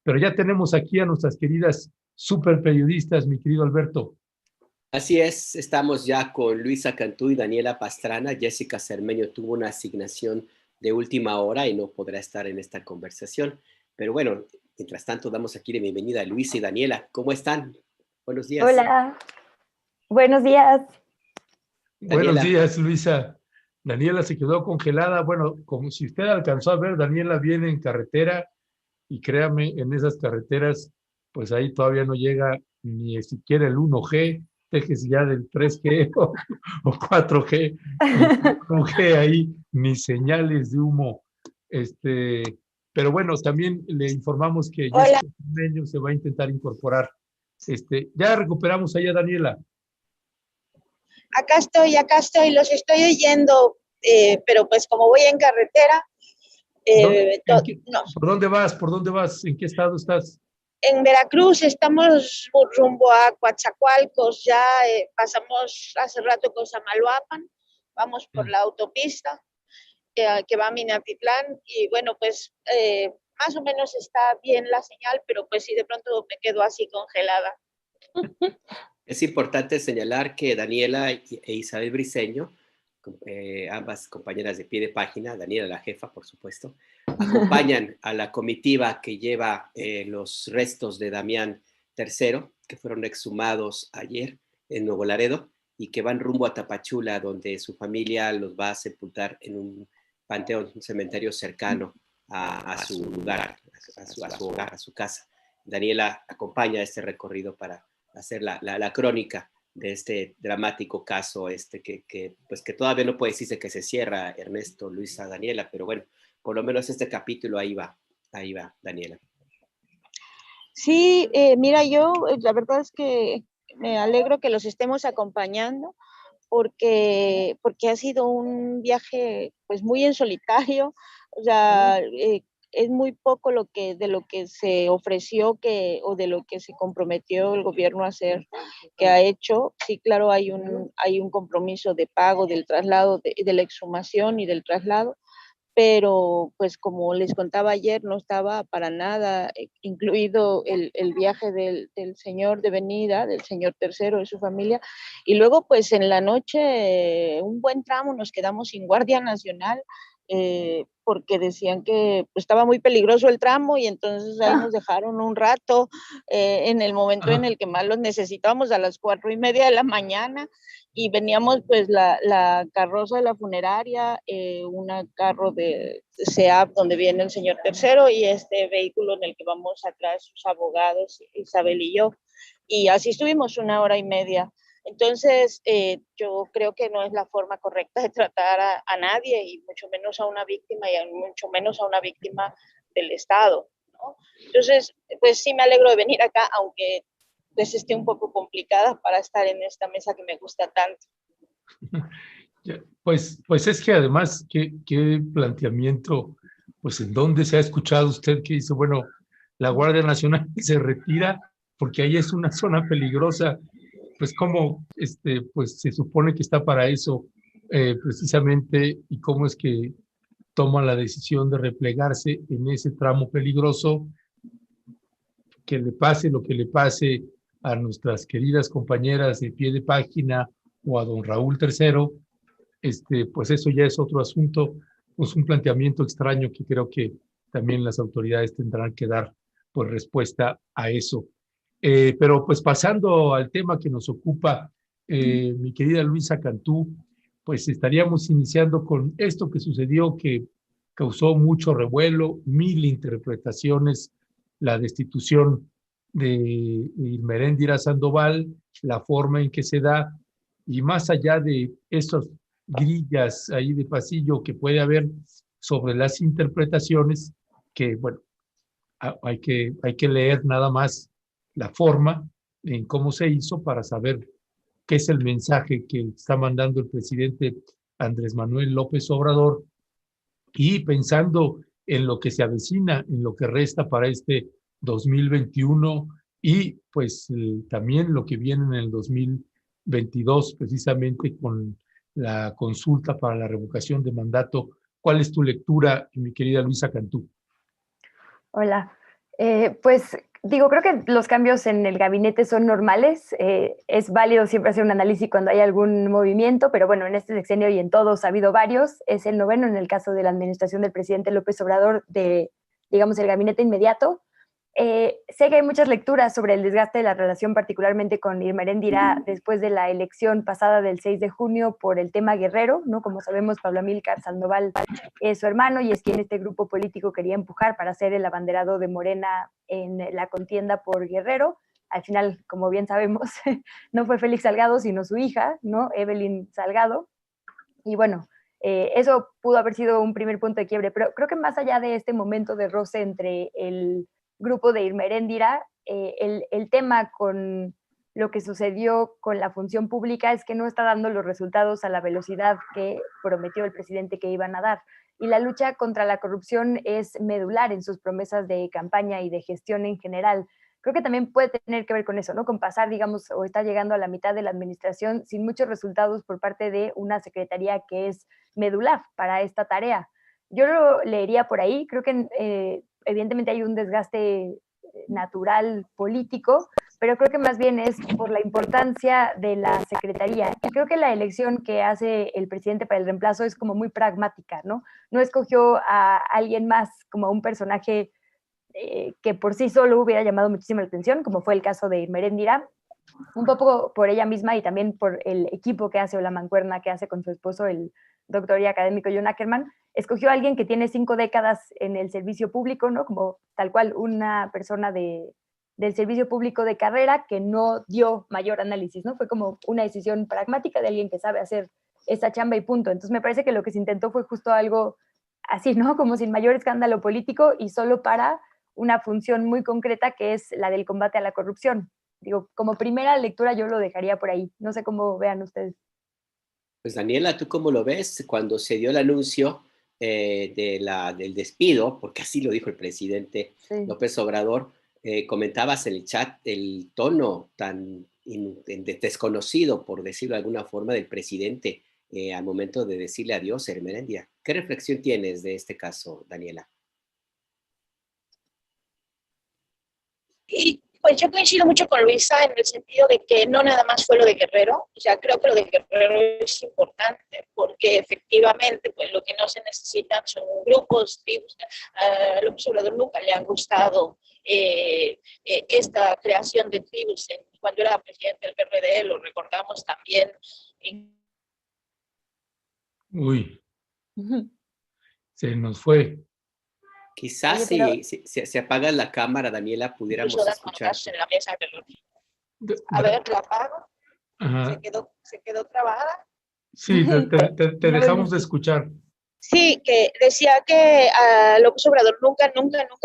pero ya tenemos aquí a nuestras queridas super periodistas, mi querido Alberto. Así es, estamos ya con Luisa Cantú y Daniela Pastrana. Jessica Cermeño tuvo una asignación de última hora y no podrá estar en esta conversación. Pero bueno, mientras tanto, damos aquí la bienvenida a Luisa y Daniela. ¿Cómo están? Buenos días. Hola, buenos días. Buenos Daniela. días, Luisa. Daniela se quedó congelada. Bueno, como si usted alcanzó a ver, Daniela viene en carretera y créame, en esas carreteras, pues ahí todavía no llega ni siquiera el 1G, déjese ya del 3G o 4G, y el 1G ahí, ni señales de humo. Pero bueno, también le informamos que Hola. Jessica Cermeño se va a intentar incorporar. Ya recuperamos allá a Daniela. Acá estoy, los estoy oyendo, pero pues como voy en carretera, ¿Por dónde vas? ¿Por dónde vas? ¿En qué estado estás? En Veracruz estamos rumbo a Coatzacoalcos, ya pasamos hace rato con Samaloapan, vamos por la autopista que va a Minatitlán y bueno, pues más o menos está bien la señal, pero pues sí, de pronto me quedo así congelada. Es importante señalar que Daniela e Isabel Briceño, ambas compañeras de pie de página, Daniela la jefa, por supuesto, acompañan a la comitiva que lleva los restos de Damián III, que fueron exhumados ayer en Nuevo Laredo y que van rumbo a Tapachula, donde su familia los va a sepultar en un panteón, un cementerio cercano a su lugar, a su hogar, a su casa. Daniela acompaña este recorrido para hacer la crónica de este dramático caso pues que todavía no puede decirse que se cierra, Ernesto, Luisa, Daniela, pero bueno, por lo menos este capítulo ahí va, Daniela. Sí, mira, yo la verdad es que me alegro que los estemos acompañando porque ha sido un viaje pues muy en solitario, o sea, es muy poco de lo que se ofreció o de lo que se comprometió el gobierno a hacer, que ha hecho. Sí, claro, hay un compromiso de pago del traslado, de la exhumación y del traslado, pero pues como les contaba ayer, no estaba para nada incluido el viaje del señor de venida, del señor tercero de su familia, y luego pues en la noche un buen tramo nos quedamos sin Guardia Nacional, porque decían que pues, estaba muy peligroso el tramo y entonces ahí nos dejaron un rato en el momento en el que más los necesitábamos, a las 4:30 de la mañana, y veníamos pues la carroza de la funeraria, una carro de SEAP donde viene el señor tercero y este vehículo en el que vamos atrás sus abogados, Isabel y yo, y así estuvimos 1 hora y media. Entonces, yo creo que no es la forma correcta de tratar a nadie, y mucho menos a una víctima, y mucho menos a una víctima del Estado, ¿no? Entonces, pues sí me alegro de venir acá, aunque pues esté un poco complicada para estar en esta mesa que me gusta tanto. Pues es que además, ¿qué planteamiento? Pues en dónde se ha escuchado usted que dice, bueno, la Guardia Nacional se retira porque ahí es una zona peligrosa, pues cómo pues se supone que está para eso precisamente, y cómo es que toma la decisión de replegarse en ese tramo peligroso, que le pase lo que le pase a nuestras queridas compañeras de pie de página o a don Raúl III, pues eso ya es otro asunto, pues un planteamiento extraño que creo que también las autoridades tendrán que dar pues respuesta a eso. Pero pues pasando al tema que nos ocupa, mi querida Luisa Cantú, pues estaríamos iniciando con esto que sucedió, que causó mucho revuelo, 1000 interpretaciones, la destitución de Irmeréndira Sandoval, la forma en que se da, y más allá de esas grillas ahí de pasillo que puede haber sobre las interpretaciones, que bueno, hay que leer nada más la forma en cómo se hizo para saber qué es el mensaje que está mandando el presidente Andrés Manuel López Obrador, y pensando en lo que se avecina, en lo que resta para este 2021 y pues también lo que viene en el 2022, precisamente con la consulta para la revocación de mandato. ¿Cuál es tu lectura, mi querida Luisa Cantú? Hola. Pues digo, creo que los cambios en el gabinete son normales. Es válido siempre hacer un análisis cuando hay algún movimiento, pero bueno, en este sexenio y en todos ha habido varios. Es el noveno en el caso de la administración del presidente López Obrador de, digamos, el gabinete inmediato. Sé que hay muchas lecturas sobre el desgaste de la relación, particularmente con Irma Heréndira, después de la elección pasada del 6 de junio por el tema Guerrero, ¿no? Como sabemos, Pablo Amílcar Sandoval es su hermano y es quien este grupo político quería empujar para ser el abanderado de Morena en la contienda por Guerrero. Al final, como bien sabemos, no fue Félix Salgado, sino su hija, ¿no? Evelyn Salgado. Y bueno, eso pudo haber sido un primer punto de quiebre, pero creo que más allá de este momento de roce entre el grupo de Irma Heréndira, el tema con lo que sucedió con la función pública es que no está dando los resultados a la velocidad que prometió el presidente que iban a dar. Y la lucha contra la corrupción es medular en sus promesas de campaña y de gestión en general. Creo que también puede tener que ver con eso, ¿no? Con pasar, digamos, o está llegando a la mitad de la administración sin muchos resultados por parte de una secretaría que es medular para esta tarea. Yo lo leería por ahí, creo que evidentemente hay un desgaste natural político, pero creo que más bien es por la importancia de la secretaría. Y creo que la elección que hace el presidente para el reemplazo es como muy pragmática, ¿no? No escogió a alguien más como a un personaje que por sí solo hubiera llamado muchísima la atención, como fue el caso de Irma Heréndira, un poco por ella misma y también por el equipo que hace o la mancuerna que hace con su esposo, el doctor y académico John Ackerman. Escogió a alguien que tiene 5 décadas en el servicio público, ¿no? Como tal cual una persona del servicio público de carrera que no dio mayor análisis, ¿no? Fue como una decisión pragmática de alguien que sabe hacer esa chamba y punto. Entonces me parece que lo que se intentó fue justo algo así, ¿no? Como sin mayor escándalo político y solo para una función muy concreta que es la del combate a la corrupción. Digo, como primera lectura yo lo dejaría por ahí. No sé cómo vean ustedes. Pues Daniela, ¿tú cómo lo ves cuando se dio el anuncio del despido? Porque así lo dijo el presidente Sí. López Obrador. Comentabas en el chat el tono tan desconocido, por decirlo de alguna forma, del presidente al momento de decirle adiós a Irma Heréndira. ¿Qué reflexión tienes de este caso, Daniela? Y pues yo coincido mucho con Luisa en el sentido de que no nada más fue lo de Guerrero, o sea, creo que lo de Guerrero es importante porque efectivamente pues lo que no se necesitan son grupos, tribus. A López Obrador nunca le han gustado esta creación de tribus. Cuando era presidente del PRD, lo recordamos también. Uy, se nos fue. Quizás Oye, si se apaga la cámara, Daniela, pudiéramos escuchar. En la mesa, a Da- ver, la apago. Ajá. Se quedó trabada. Sí, te dejamos de escuchar. Sí, que decía que a López Obrador nunca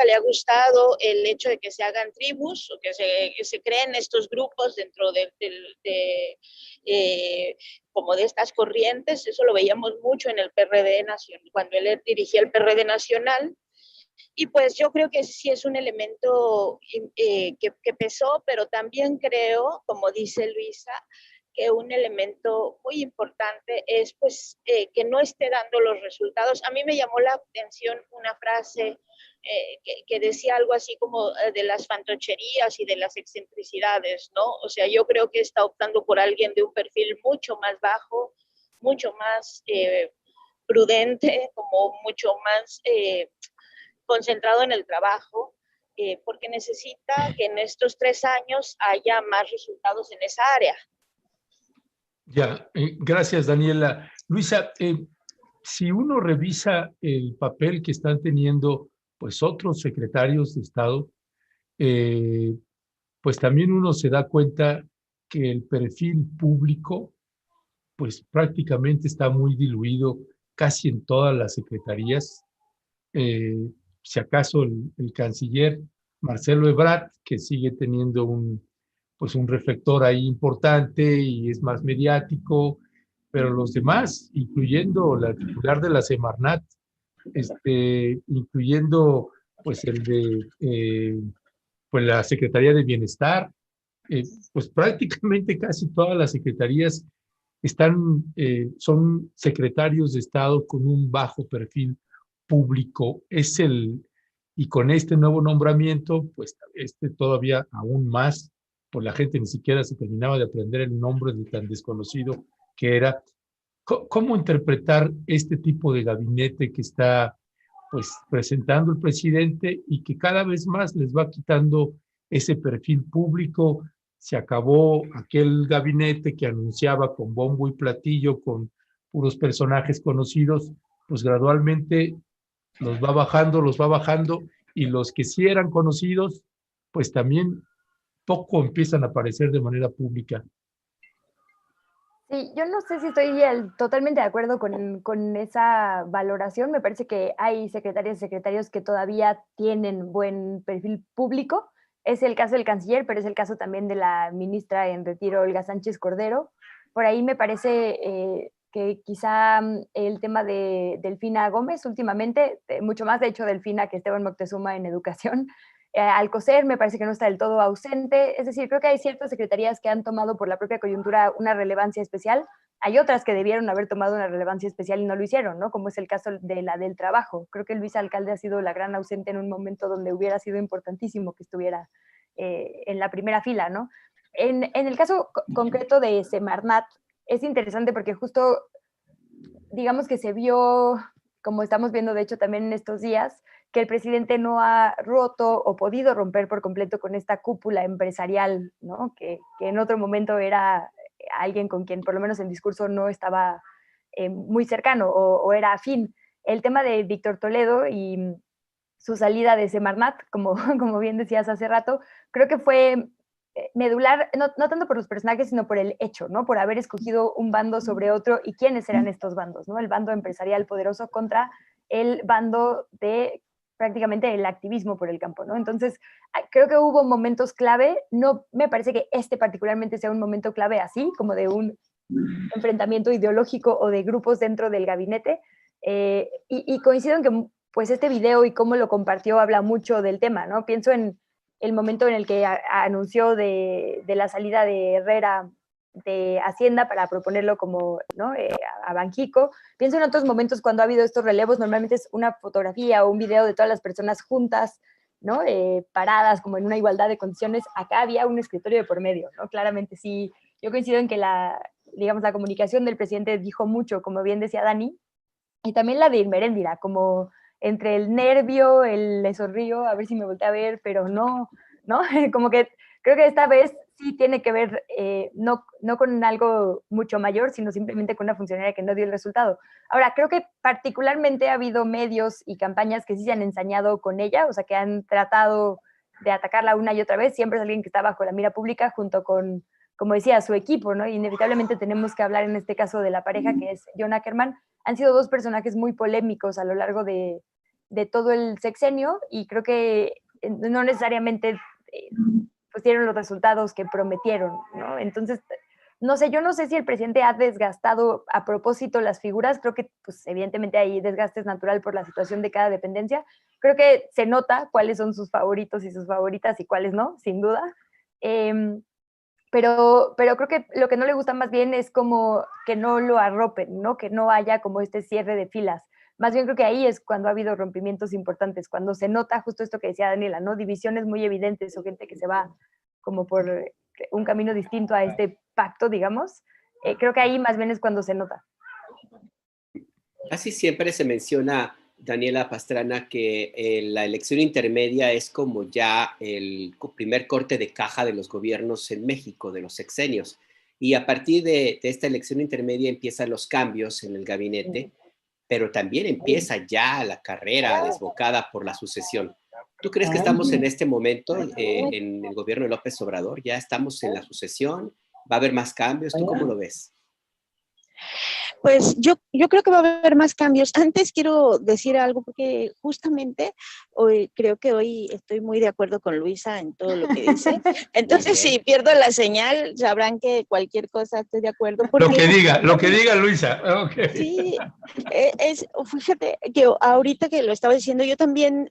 le ha gustado el hecho de que se hagan tribus o que se creen estos grupos dentro como de estas corrientes. Eso lo veíamos mucho en el PRD nacional, cuando él dirigía el PRD nacional. Y pues yo creo que sí es un elemento que pesó, pero también creo, como dice Luisa, que un elemento muy importante es pues que no esté dando los resultados. A mí me llamó la atención una frase que decía algo así como de las fantocherías y de las excentricidades, ¿no? O sea, yo creo que está optando por alguien de un perfil mucho más bajo, mucho más prudente, como mucho más concentrado en el trabajo, porque necesita que en estos 3 años haya más resultados en esa área. Ya, gracias, Daniela. Luisa, si uno revisa el papel que están teniendo pues otros secretarios de Estado, pues también uno se da cuenta que el perfil público pues prácticamente está muy diluido casi en todas las secretarías. Si acaso el canciller Marcelo Ebrard, que sigue teniendo pues un reflector ahí importante y es más mediático, pero los demás, incluyendo la titular de la Semarnat, incluyendo pues el de pues la Secretaría de Bienestar, pues prácticamente casi todas las secretarías son secretarios de Estado con un bajo perfil público. Es y con este nuevo nombramiento, pues todavía aún más, pues la gente ni siquiera se terminaba de aprender el nombre de tan desconocido que era. ¿Cómo interpretar este tipo de gabinete que está pues presentando el presidente y que cada vez más les va quitando ese perfil público? Se acabó aquel gabinete que anunciaba con bombo y platillo, con puros personajes conocidos, pues gradualmente los va bajando, y los que sí eran conocidos, pues también poco empiezan a aparecer de manera pública. Sí, yo no sé si estoy totalmente de acuerdo con esa valoración. Me parece que hay secretarias y secretarios que todavía tienen buen perfil público. Es el caso del canciller, pero es el caso también de la ministra en retiro, Olga Sánchez Cordero. Por ahí me parece que quizá el tema de Delfina Gómez últimamente, mucho más de hecho Delfina que Esteban Moctezuma en educación, Alcocer me parece que no está del todo ausente, es decir, creo que hay ciertas secretarías que han tomado por la propia coyuntura una relevancia especial, hay otras que debieron haber tomado una relevancia especial y no lo hicieron, ¿no? Como es el caso de la del trabajo. Creo que Luis Alcalde ha sido la gran ausente en un momento donde hubiera sido importantísimo que estuviera en la primera fila, ¿no? En el caso concreto de Semarnat, es interesante porque justo, digamos que se vio, como estamos viendo de hecho también en estos días, que el presidente no ha roto o podido romper por completo con esta cúpula empresarial, ¿no? Que en otro momento era alguien con quien por lo menos el discurso no estaba muy cercano o era afín. El tema de Víctor Toledo y su salida de Semarnat, como bien decías hace rato, creo que fue medular, no tanto por los personajes, sino por el hecho, ¿no? Por haber escogido un bando sobre otro y quiénes eran estos bandos, ¿no? El bando empresarial poderoso contra el bando de prácticamente el activismo por el campo, ¿no? Entonces, creo que hubo momentos clave, no me parece que este particularmente sea un momento clave así, como de un enfrentamiento ideológico o de grupos dentro del gabinete, y coincido en que pues este video y cómo lo compartió habla mucho del tema, ¿no? Pienso en el momento en el que anunció de la salida de Herrera de Hacienda para proponerlo como, ¿no? A Banxico. Pienso en otros momentos cuando ha habido estos relevos, normalmente es una fotografía o un video de todas las personas juntas, ¿no? Paradas como en una igualdad de condiciones. Acá había un escritorio de por medio, ¿no? Claramente sí, yo coincido en que la comunicación del presidente dijo mucho, como bien decía Dani, y también la de Irmeréndira, como entre el nervio, el le sonrío, a ver si me voltea a ver, pero no, ¿no? Como que creo que esta vez sí tiene que ver no con algo mucho mayor, sino simplemente con una funcionaria que no dio el resultado. Ahora, creo que particularmente ha habido medios y campañas que sí se han ensañado con ella, o sea, que han tratado de atacarla una y otra vez, siempre es alguien que está bajo la mira pública junto con, como decía, su equipo, ¿no? Inevitablemente tenemos que hablar en este caso de la pareja que es John Ackerman. Han sido dos personajes muy polémicos a lo largo de todo el sexenio y creo que no necesariamente pues dieron los resultados que prometieron, ¿no? Entonces, no sé, yo no sé si el presidente ha desgastado a propósito las figuras, creo que pues evidentemente hay desgastes natural por la situación de cada dependencia, creo que se nota cuáles son sus favoritos y sus favoritas y cuáles no, sin duda, pero creo que lo que no le gusta más bien es como que no lo arropen, ¿no? Que no haya como este cierre de filas. Más bien creo que ahí es cuando ha habido rompimientos importantes, cuando se nota justo esto que decía Daniela, ¿no? Divisiones muy evidentes o gente que se va como por un camino distinto a este pacto, digamos. Creo que ahí más bien es cuando se nota. Casi siempre se menciona, Daniela Pastrana, que la elección intermedia es como ya el primer corte de caja de los gobiernos en México, de los sexenios. Y a partir de esta elección intermedia empiezan los cambios en el gabinete, pero también empieza ya la carrera desbocada por la sucesión. ¿Tú crees que estamos en este momento en el gobierno de López Obrador? ¿Ya estamos en la sucesión? ¿Va a haber más cambios? ¿Tú cómo lo ves? Pues yo creo que va a haber más cambios. Antes quiero decir algo porque justamente creo que hoy estoy muy de acuerdo con Luisa en todo lo que dice. Entonces, si pierdo la señal, sabrán que cualquier cosa estoy de acuerdo. Porque, lo que diga Luisa. Okay. Sí, fíjate que ahorita que lo estaba diciendo, yo también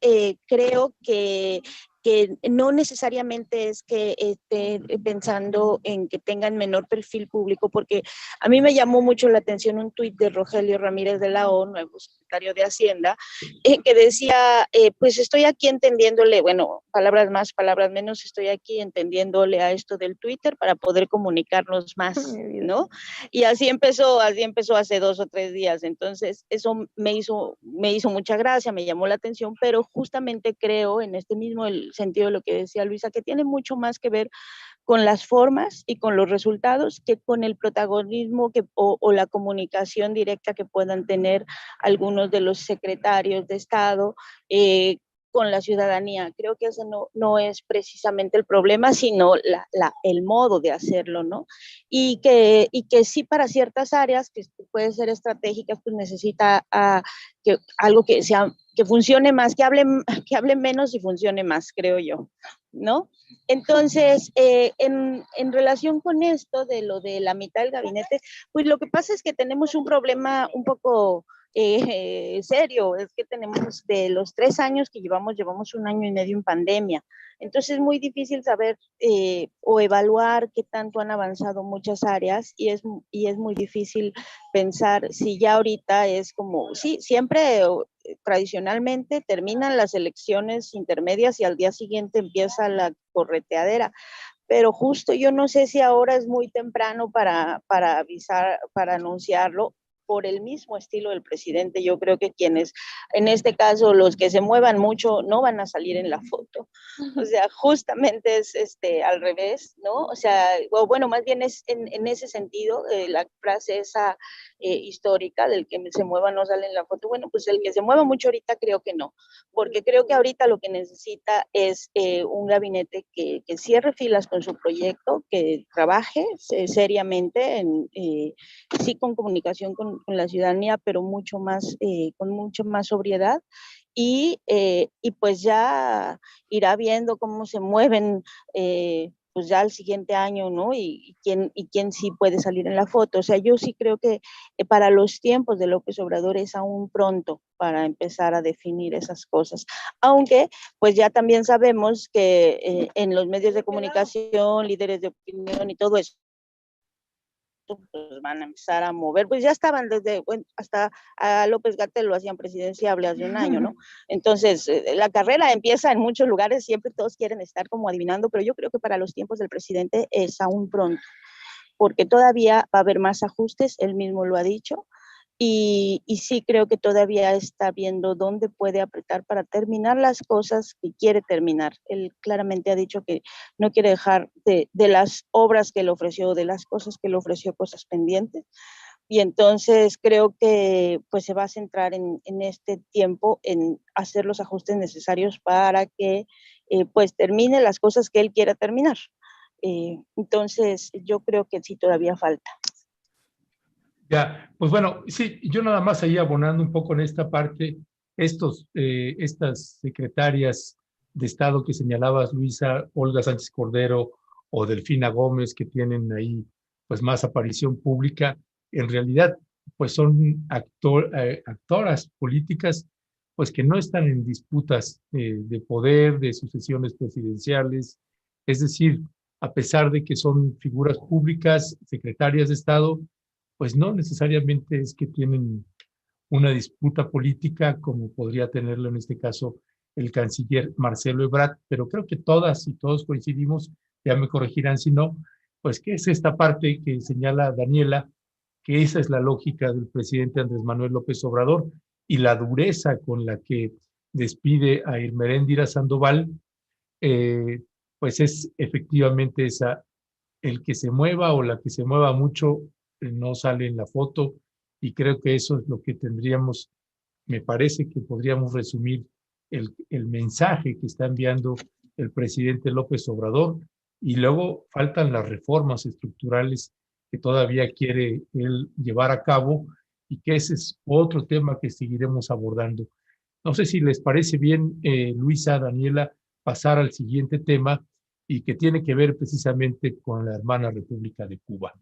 creo que que no necesariamente es que esté pensando en que tengan menor perfil público, porque a mí me llamó mucho la atención un tuit de Rogelio Ramírez de la O, nuevo secretario de Hacienda, que decía, pues estoy aquí entendiéndole, bueno, palabras más, palabras menos, estoy aquí entendiéndole a esto del Twitter para poder comunicarnos más, ¿no? Y así empezó hace 2 o 3 días. Entonces, eso me hizo mucha gracia, me llamó la atención, pero justamente creo en este mismo el sentido de lo que decía Luisa, que tiene mucho más que ver con las formas y con los resultados que con el protagonismo o la comunicación directa que puedan tener algunos de los secretarios de Estado con la ciudadanía. Creo que ese no es precisamente el problema, sino el modo de hacerlo, ¿no? Y que sí, para ciertas áreas que pueden ser estratégicas, pues necesita algo que funcione más, que hable menos y funcione más, creo yo, ¿no? Entonces, en relación con esto de lo de la mitad del gabinete, pues lo que pasa es que tenemos un problema un poco serio, es que tenemos de los 3 años que llevamos 1 año y medio en pandemia. Entonces es muy difícil saber o evaluar qué tanto han avanzado muchas áreas y es muy difícil pensar si ya ahorita es como, sí, siempre tradicionalmente terminan las elecciones intermedias y al día siguiente empieza la correteadera, pero justo yo no sé si ahora es muy temprano para avisar, para anunciarlo, por el mismo estilo del presidente. Yo creo que quienes, en este caso, los que se muevan mucho, no van a salir en la foto. O sea, justamente es al revés, ¿no? O sea, o bueno, más bien es en ese sentido, la frase esa histórica del que se mueva no sale en la foto. Bueno, pues el que se mueva mucho ahorita creo que no, porque creo que ahorita lo que necesita es un gabinete que cierre filas con su proyecto, que trabaje seriamente, sí con comunicación con la ciudadanía, pero mucho más, con mucho más sobriedad. Y pues ya irá viendo cómo se mueven pues ya al siguiente año, ¿no? Y quién sí puede salir en la foto. O sea, yo sí creo que para los tiempos de López Obrador es aún pronto para empezar a definir esas cosas. Aunque, pues ya también sabemos que en los medios de comunicación, líderes de opinión y todo eso, pues van a empezar a mover, pues ya estaban desde, bueno, hasta a López-Gatell lo hacían presidenciable hace 1 año, ¿no? Entonces, la carrera empieza en muchos lugares, siempre todos quieren estar como adivinando, pero yo creo que para los tiempos del presidente es aún pronto, porque todavía va a haber más ajustes, él mismo lo ha dicho, y sí creo que todavía está viendo dónde puede apretar para terminar las cosas que quiere terminar. Él claramente ha dicho que no quiere dejar de las obras que le ofreció, de las cosas que le ofreció, cosas pendientes. Y entonces creo que pues se va a centrar en este tiempo en hacer los ajustes necesarios para que pues termine las cosas que él quiera terminar. Entonces yo creo que sí todavía falta. Ya, pues bueno, sí, yo nada más ahí abonando un poco en esta parte, estas secretarias de Estado que señalabas, Luisa, Olga Sánchez Cordero o Delfina Gómez, que tienen ahí pues más aparición pública, en realidad pues son actoras políticas pues que no están en disputas de poder, de sucesiones presidenciales, es decir, a pesar de que son figuras públicas, secretarias de Estado, pues no necesariamente es que tienen una disputa política como podría tenerlo en este caso el canciller Marcelo Ebrard, pero creo que todas y todos coincidimos, ya me corregirán si no, pues que es esta parte que señala Daniela, que esa es la lógica del presidente Andrés Manuel López Obrador y la dureza con la que despide a Irmeréndira Sandoval, eh, pues es efectivamente esa, el que se mueva o la que se mueva mucho no sale en la foto y creo que eso es lo que tendríamos, me parece que podríamos resumir el mensaje que está enviando el presidente López Obrador y luego faltan las reformas estructurales que todavía quiere él llevar a cabo y que ese es otro tema que seguiremos abordando. No sé si les parece bien, Luisa, Daniela, pasar al siguiente tema y que tiene que ver precisamente con la hermana República de Cuba.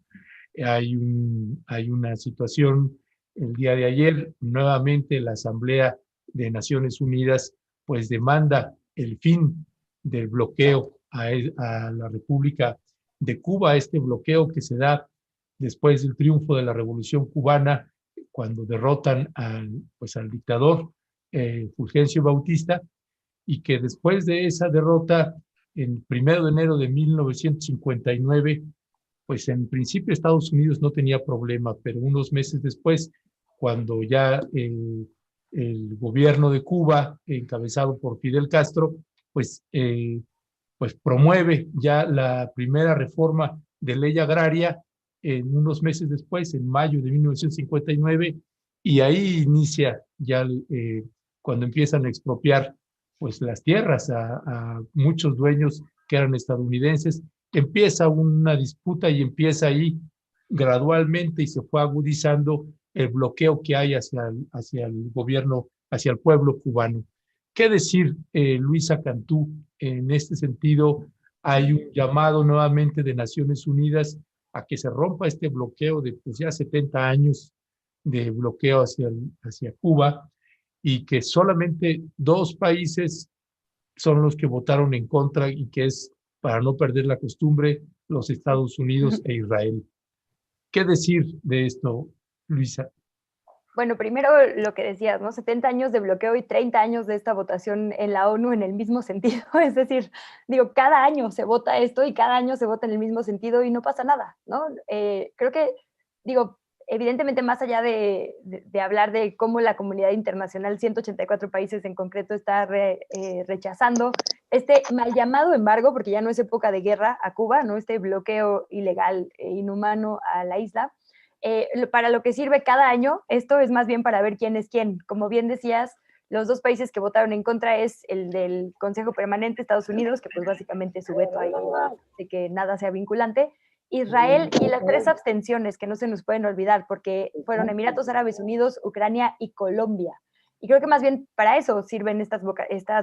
Hay una situación el día de ayer, nuevamente la Asamblea de Naciones Unidas pues demanda el fin del bloqueo a la República de Cuba, este bloqueo que se da después del triunfo de la Revolución Cubana, cuando derrotan al dictador Fulgencio Bautista, y que después de esa derrota, el 1 de enero de 1959, pues en principio Estados Unidos no tenía problema, pero unos meses después, cuando ya el gobierno de Cuba, encabezado por Fidel Castro, pues promueve ya la primera reforma de ley agraria en unos meses después, en mayo de 1959, y ahí inicia ya cuando empiezan a expropiar pues las tierras a muchos dueños que eran estadounidenses. Empieza una disputa y empieza ahí gradualmente, y se fue agudizando el bloqueo que hay hacia el gobierno, hacia el pueblo cubano. ¿Qué decir, Luisa Cantú? En este sentido, hay un llamado nuevamente de Naciones Unidas a que se rompa este bloqueo de pues, ya 70 años de bloqueo hacia Cuba, y que solamente 2 países son los que votaron en contra, y que es, para no perder la costumbre, los Estados Unidos e Israel. ¿Qué decir de esto, Luisa? Bueno, primero lo que decías, ¿no? 70 años de bloqueo y 30 años de esta votación en la ONU en el mismo sentido. Es decir, digo, cada año se vota esto y cada año se vota en el mismo sentido y no pasa nada, ¿no? Creo que, digo, evidentemente más allá de hablar de cómo la comunidad internacional, 184 países en concreto, está rechazando este mal llamado embargo, porque ya no es época de guerra a Cuba, ¿no? Este bloqueo ilegal e inhumano a la isla. Para lo que sirve cada año, esto es más bien para ver quién es quién. Como bien decías, los 2 países que votaron en contra es el del Consejo Permanente, Estados Unidos, que pues básicamente su veto ahí de que nada sea vinculante, Israel, y las 3 abstenciones que no se nos pueden olvidar, porque fueron Emiratos Árabes Unidos, Ucrania y Colombia. Y creo que más bien para eso sirven estas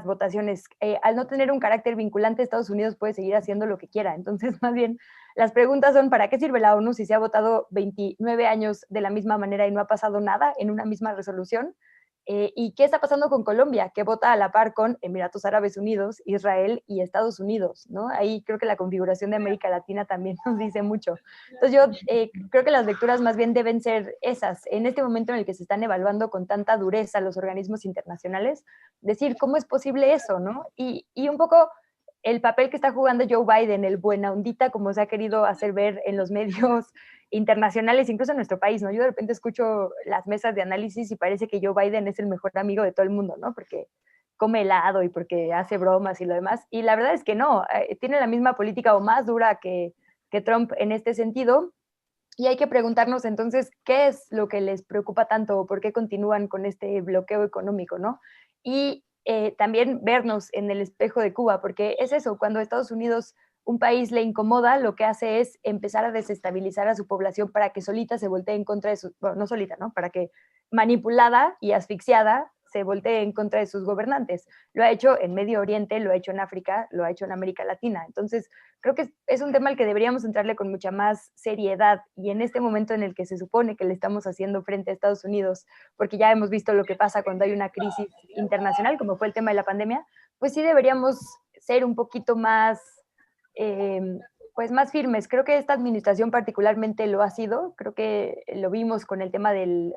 votaciones. Al no tener un carácter vinculante, Estados Unidos puede seguir haciendo lo que quiera. Entonces, más bien, las preguntas son, ¿para qué sirve la ONU si se ha votado 29 años de la misma manera y no ha pasado nada en una misma resolución? ¿Y qué está pasando con Colombia, que vota a la par con Emiratos Árabes Unidos, Israel y Estados Unidos, ¿no? Ahí creo que la configuración de América Latina también nos dice mucho. Entonces yo creo que las lecturas más bien deben ser esas. En este momento en el que se están evaluando con tanta dureza los organismos internacionales, decir cómo es posible eso, ¿no? Y un poco el papel que está jugando Joe Biden, el buena ondita, como se ha querido hacer ver en los medios internacionales, incluso en nuestro país, ¿no? Yo de repente escucho las mesas de análisis y parece que Joe Biden es el mejor amigo de todo el mundo, ¿no? Porque come helado y porque hace bromas y lo demás. Y la verdad es que no, tiene la misma política o más dura que Trump en este sentido. Y hay que preguntarnos entonces qué es lo que les preocupa tanto o por qué continúan con este bloqueo económico, ¿no? Y también vernos en el espejo de Cuba, porque es eso, cuando Estados Unidos, un país le incomoda, lo que hace es empezar a desestabilizar a su población para que solita se voltee en contra de su, bueno, no solita, ¿no? Para que manipulada y asfixiada se voltee en contra de sus gobernantes. Lo ha hecho en Medio Oriente, lo ha hecho en África, lo ha hecho en América Latina. Entonces, creo que es un tema al que deberíamos entrarle con mucha más seriedad, y en este momento en el que se supone que le estamos haciendo frente a Estados Unidos, porque ya hemos visto lo que pasa cuando hay una crisis internacional, como fue el tema de la pandemia, pues sí deberíamos ser un poquito más, pues más firmes. Creo que esta administración particularmente lo ha sido. Creo que lo vimos con el tema del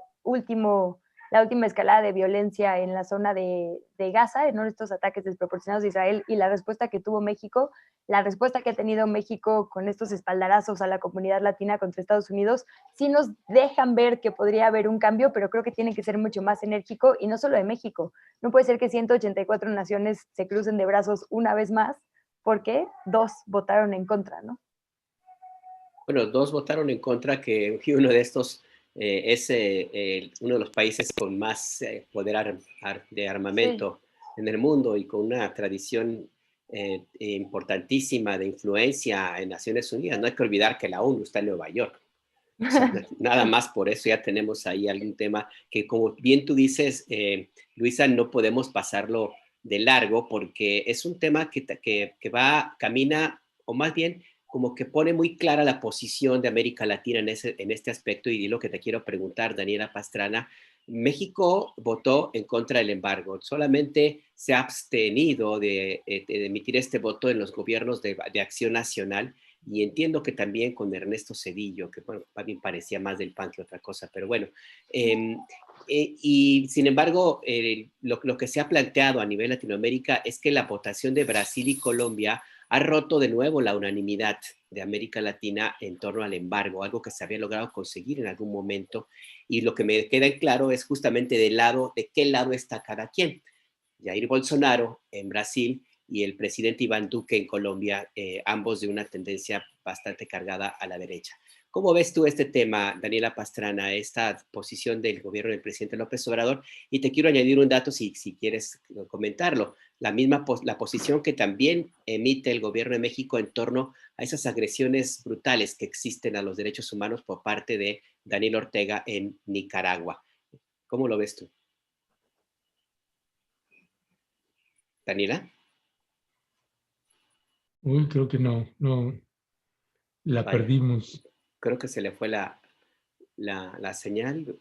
la última escalada de violencia en la zona de Gaza, en estos ataques desproporcionados de Israel, y la respuesta que tuvo México, la respuesta que ha tenido México con estos espaldarazos a la comunidad latina contra Estados Unidos, sí nos dejan ver que podría haber un cambio, pero creo que tiene que ser mucho más enérgico, y no solo de México. No puede ser que 184 naciones se crucen de brazos una vez más, porque 2 votaron en contra, ¿no? Bueno, 2 votaron en contra, que uno de estos es uno de los países con más poder de armamento en el mundo, y con una tradición importantísima de influencia en Naciones Unidas. No hay que olvidar que la ONU está en Nueva York. O sea, nada más por eso ya tenemos ahí algún tema que, como bien tú dices, Luisa, no podemos pasarlo de largo, porque es un tema que camina, o más bien como que pone muy clara la posición de América Latina en este aspecto, y lo que te quiero preguntar, Daniela Pastrana. México votó en contra del embargo, solamente se ha abstenido de emitir este voto en los gobiernos de Acción Nacional, y entiendo que también con Ernesto Zedillo, que bueno, también parecía más del PAN que otra cosa, pero bueno. Y sin embargo, lo que se ha planteado a nivel Latinoamérica es que la votación de Brasil y Colombia ha roto de nuevo la unanimidad de América Latina en torno al embargo, algo que se había logrado conseguir en algún momento, y lo que me queda en claro es justamente de qué lado está cada quien. Jair Bolsonaro en Brasil y el presidente Iván Duque en Colombia, ambos de una tendencia bastante cargada a la derecha. ¿Cómo ves tú este tema, Daniela Pastrana, esta posición del gobierno del presidente López Obrador? Y te quiero añadir un dato si quieres comentarlo. La posición que también emite el gobierno de México en torno a esas agresiones brutales que existen a los derechos humanos por parte de Daniel Ortega en Nicaragua. ¿Cómo lo ves tú? Daniela. Uy, creo que no, la Vaya, perdimos. creo que se le fue la señal.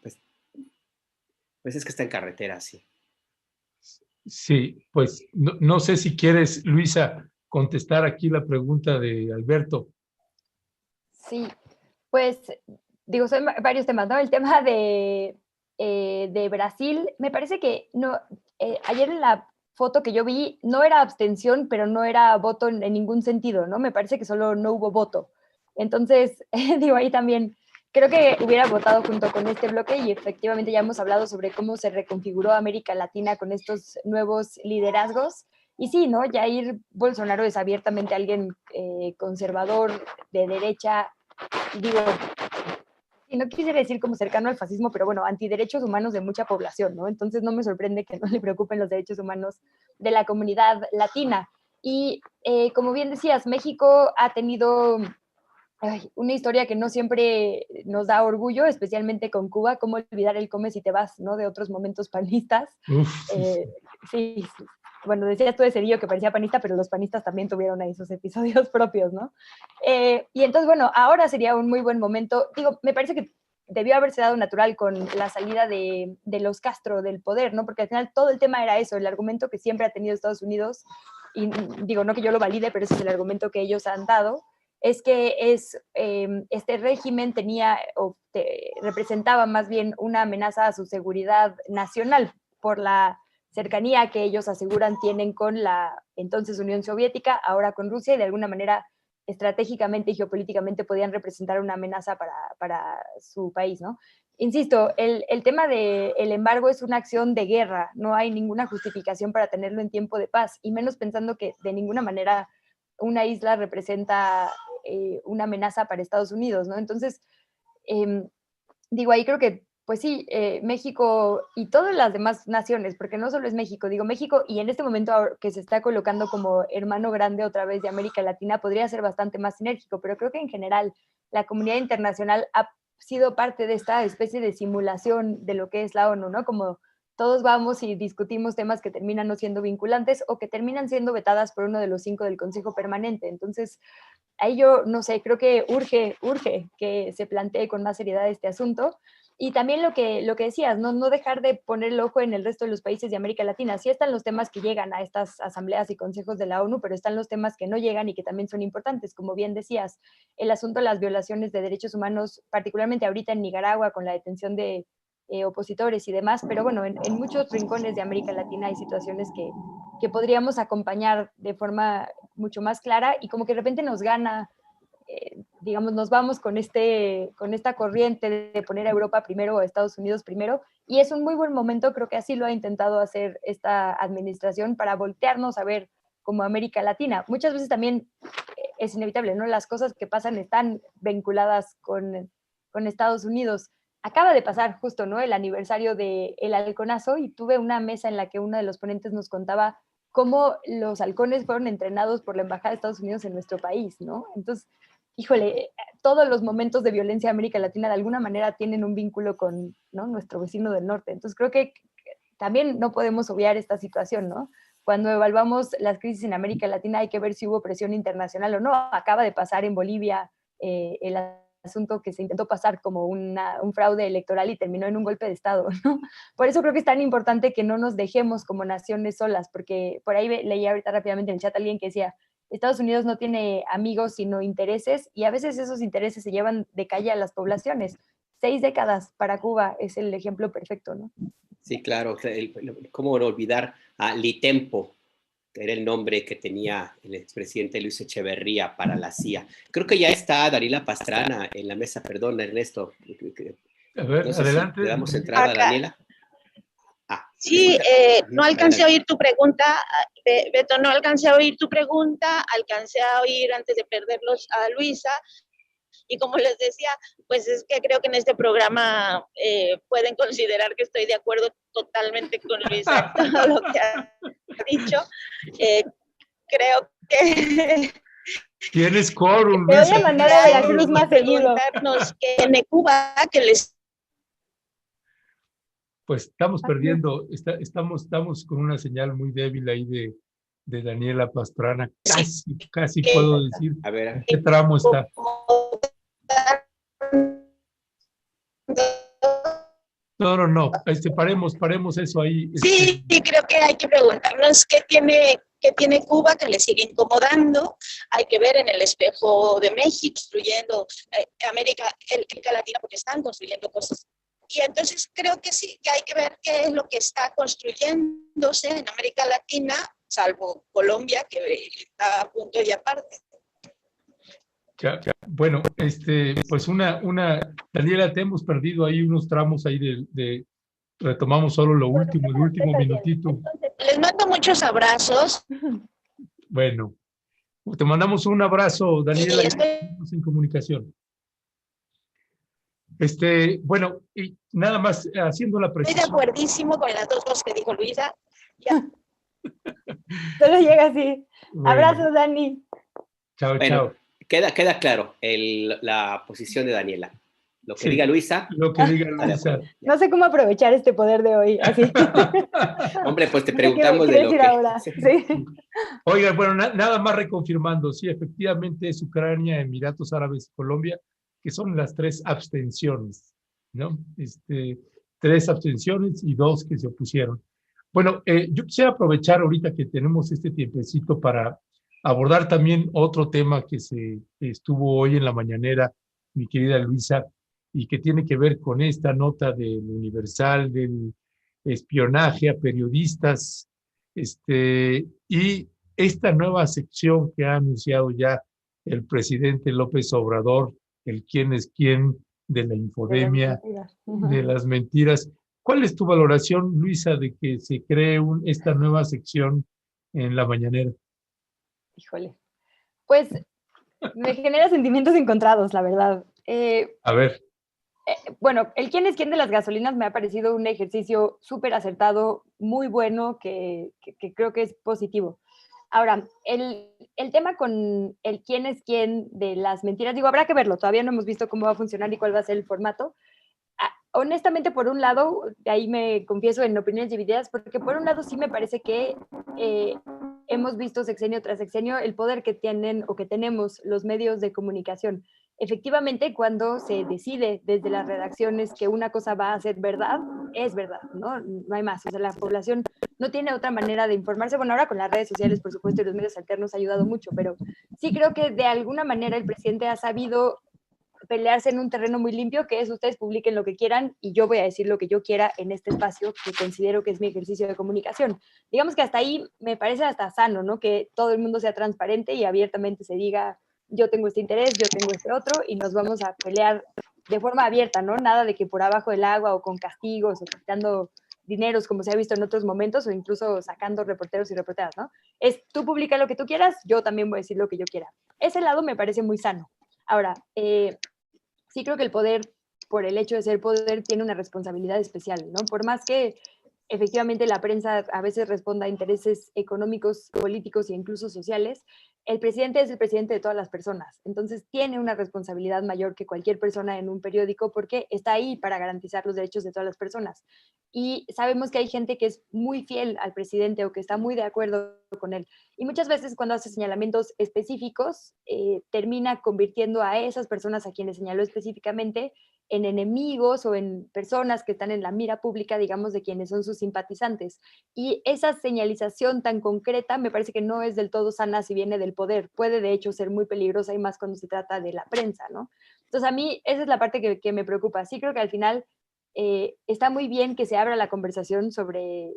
Pues es que está en carretera, sí. Sí, pues no sé si quieres, Luisa, contestar aquí la pregunta de Alberto. Sí, pues digo, son varios temas, ¿no? El tema de Brasil, me parece que no, ayer en la foto que yo vi no era abstención, pero no era voto en ningún sentido, ¿no? Me parece que solo no hubo voto. Entonces, digo, ahí también creo que hubiera votado junto con este bloque, y efectivamente ya hemos hablado sobre cómo se reconfiguró América Latina con estos nuevos liderazgos. Y sí, ¿no? Jair Bolsonaro es abiertamente alguien conservador, de derecha, digo, y no quisiera decir como cercano al fascismo, pero bueno, antiderechos humanos de mucha población, ¿no? Entonces no me sorprende que no le preocupen los derechos humanos de la comunidad latina. Y como bien decías, México ha tenido una historia que no siempre nos da orgullo, especialmente con Cuba. Cómo olvidar el come si te vas, ¿no? De otros momentos panistas. Uf, Sí, bueno, decías tú de Cedillo que parecía panista, pero los panistas también tuvieron ahí sus episodios propios, ¿no? Y entonces, bueno, ahora sería un muy buen momento. Digo, me parece que debió haberse dado natural con la salida de los Castro del poder, ¿no? Porque al final todo el tema era eso, el argumento que siempre ha tenido Estados Unidos, y digo, no que yo lo valide, pero ese es el argumento que ellos han dado, es que este régimen tenía representaba más bien una amenaza a su seguridad nacional por la cercanía que ellos aseguran tienen con la entonces Unión Soviética, ahora con Rusia, y de alguna manera estratégicamente y geopolíticamente podían representar una amenaza para su país, ¿no? Insisto, el tema del embargo es una acción de guerra, no hay ninguna justificación para tenerlo en tiempo de paz, y menos pensando que de ninguna manera una isla representa una amenaza para Estados Unidos, ¿no? Entonces, digo, ahí creo que, pues sí, México y todas las demás naciones, porque no solo es México, digo México, y en este momento que se está colocando como hermano grande otra vez de América Latina, podría ser bastante más sinérgico, pero creo que en general la comunidad internacional ha sido parte de esta especie de simulación de lo que es la ONU, ¿no? Como todos vamos y discutimos temas que terminan no siendo vinculantes o que terminan siendo vetadas por uno de los 5 del Consejo Permanente. Entonces, ahí yo no sé, creo que urge que se plantee con más seriedad este asunto. Y también lo que decías, no dejar de poner el ojo en el resto de los países de América Latina. Sí están los temas que llegan a estas asambleas y consejos de la ONU, pero están los temas que no llegan y que también son importantes. Como bien decías, el asunto de las violaciones de derechos humanos, particularmente ahorita en Nicaragua, con la detención de opositores y demás, pero bueno, en muchos rincones de América Latina hay situaciones que podríamos acompañar de forma mucho más clara, y como que de repente nos gana, digamos, nos vamos con esta corriente de poner a Europa primero o a Estados Unidos primero, y es un muy buen momento, creo que así lo ha intentado hacer esta administración, para voltearnos a ver como América Latina. Muchas veces también es inevitable, ¿no? Las cosas que pasan están vinculadas con Estados Unidos. Acaba de pasar justo, ¿no? El aniversario del halconazo, y tuve una mesa en la que uno de los ponentes nos contaba cómo los halcones fueron entrenados por la Embajada de Estados Unidos en nuestro país, ¿no? Entonces, híjole, todos los momentos de violencia en América Latina de alguna manera tienen un vínculo con, ¿no?, nuestro vecino del norte. Entonces creo que también no podemos obviar esta situación, ¿no? cuando evaluamos las crisis en América Latina hay que ver si hubo presión internacional o no. Acaba de pasar en Bolivia el asunto que se intentó pasar como un fraude electoral y terminó en un golpe de Estado, ¿no? Por eso creo que es tan importante que no nos dejemos como naciones solas, porque por ahí leía ahorita rápidamente en el chat alguien que decía, Estados Unidos no tiene amigos sino intereses, y a veces esos intereses se llevan de calle a las poblaciones. 6 décadas para Cuba es el ejemplo perfecto, ¿no? Sí, claro. ¿Cómo no olvidar a Litempo? Era el nombre que tenía el expresidente Luis Echeverría para la CIA. Creo que ya está Daniela Pastrana en la mesa. Perdón, Ernesto. A ver, No sé adelante. si le damos entrada a Daniela. Sí, no alcancé a oír tu pregunta, Beto, no alcancé a oír tu pregunta, alcancé a oír antes de perderlos a Luisa, y como les decía, pues es que creo que en este programa pueden considerar que estoy de acuerdo totalmente con Luisa en todo lo que ha dicho. Creo que... Tienes quórum, Te voy a Luisa. mandar a Veracruz más seguido. Preguntarnos qué tiene Cuba, que les... Pues estamos perdiendo, estamos con una señal muy débil ahí de Daniela Pastrana. Casi puedo decir A ver. en qué tramo está. No. Paremos eso ahí. Sí, creo que hay que preguntarnos qué tiene Cuba que le sigue incomodando. Hay que ver en el espejo de México, construyendo América Latina, porque están construyendo cosas. Y entonces creo que sí, que hay que ver qué es lo que está construyéndose en América Latina, salvo Colombia, que está a punto y aparte. Ya. Bueno, pues Daniela, te hemos perdido ahí unos tramos ahí retomamos solo el último minutito. Les mando muchos abrazos. Bueno, te mandamos un abrazo, Daniela, y estamos en comunicación. Bueno, y nada más haciendo la precisión. Estoy de acuerdísimo con las dos cosas que dijo Luisa. Ya. Solo llega así. Bueno. Abrazos, Dani. Chao. Queda claro la posición de Daniela. Lo que diga Luisa. Lo que diga Luisa. No sé cómo aprovechar este poder de hoy, así. Hombre, pues te preguntamos de lo que... Ahora. Sí. Oiga, bueno, nada más reconfirmando, sí, efectivamente es Ucrania, Emiratos Árabes y Colombia, que son las 3 abstenciones, ¿no? 3 abstenciones y 2 que se opusieron. Bueno, yo quisiera aprovechar ahorita que tenemos este tiempecito para abordar también otro tema que estuvo hoy en la mañanera, mi querida Luisa, y que tiene que ver con esta nota del Universal, del espionaje a periodistas, y esta nueva sección que ha anunciado ya el presidente López Obrador, el quién es quién de la infodemia, de las mentiras. ¿Cuál es tu valoración, Luisa, de que se cree esta nueva sección en la mañanera? Híjole, pues me genera sentimientos encontrados, la verdad. A ver. Bueno, el quién es quién de las gasolinas me ha parecido un ejercicio súper acertado, muy bueno, que creo que es positivo. Ahora, el tema con el quién es quién de las mentiras, digo, habrá que verlo, todavía no hemos visto cómo va a funcionar y cuál va a ser el formato. Honestamente, por un lado, ahí me confieso en opiniones divididas, porque por un lado sí me parece que hemos visto sexenio tras sexenio el poder que tienen o que tenemos los medios de comunicación. Efectivamente, cuando se decide desde las redacciones que una cosa va a ser verdad, es verdad, ¿no? No hay más. O sea, la población no tiene otra manera de informarse. Bueno, ahora con las redes sociales, por supuesto, y los medios alternos ha ayudado mucho, pero sí creo que de alguna manera el presidente ha sabido pelearse en un terreno muy limpio, que es ustedes publiquen lo que quieran y yo voy a decir lo que yo quiera en este espacio que considero que es mi ejercicio de comunicación. Digamos que hasta ahí me parece hasta sano, ¿no? Que todo el mundo sea transparente y abiertamente se diga, yo tengo este interés, yo tengo este otro, y nos vamos a pelear de forma abierta, ¿no? Nada de que por abajo del agua o con castigos o quitando dineros como se ha visto en otros momentos o incluso sacando reporteros y reporteras, ¿no? Es tú publica lo que tú quieras, yo también voy a decir lo que yo quiera. Ese lado me parece muy sano. Ahora, sí creo que el poder, por el hecho de ser poder, tiene una responsabilidad especial, ¿no? Por más que efectivamente la prensa a veces responde a intereses económicos, políticos e incluso sociales, el presidente es el presidente de todas las personas. Entonces tiene una responsabilidad mayor que cualquier persona en un periódico porque está ahí para garantizar los derechos de todas las personas. Y sabemos que hay gente que es muy fiel al presidente o que está muy de acuerdo con él. Y muchas veces cuando hace señalamientos específicos, termina convirtiendo a esas personas a quienes señaló específicamente en enemigos o en personas que están en la mira pública, digamos, de quienes son sus simpatizantes. Y esa señalización tan concreta me parece que no es del todo sana si viene del poder. Puede, de hecho, ser muy peligrosa y más cuando se trata de la prensa, ¿no? Entonces, a mí esa es la parte que me preocupa. Sí creo que al final está muy bien que se abra la conversación sobre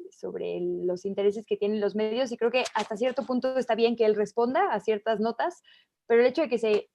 los intereses que tienen los medios y creo que hasta cierto punto está bien que él responda a ciertas notas, pero el hecho de que se,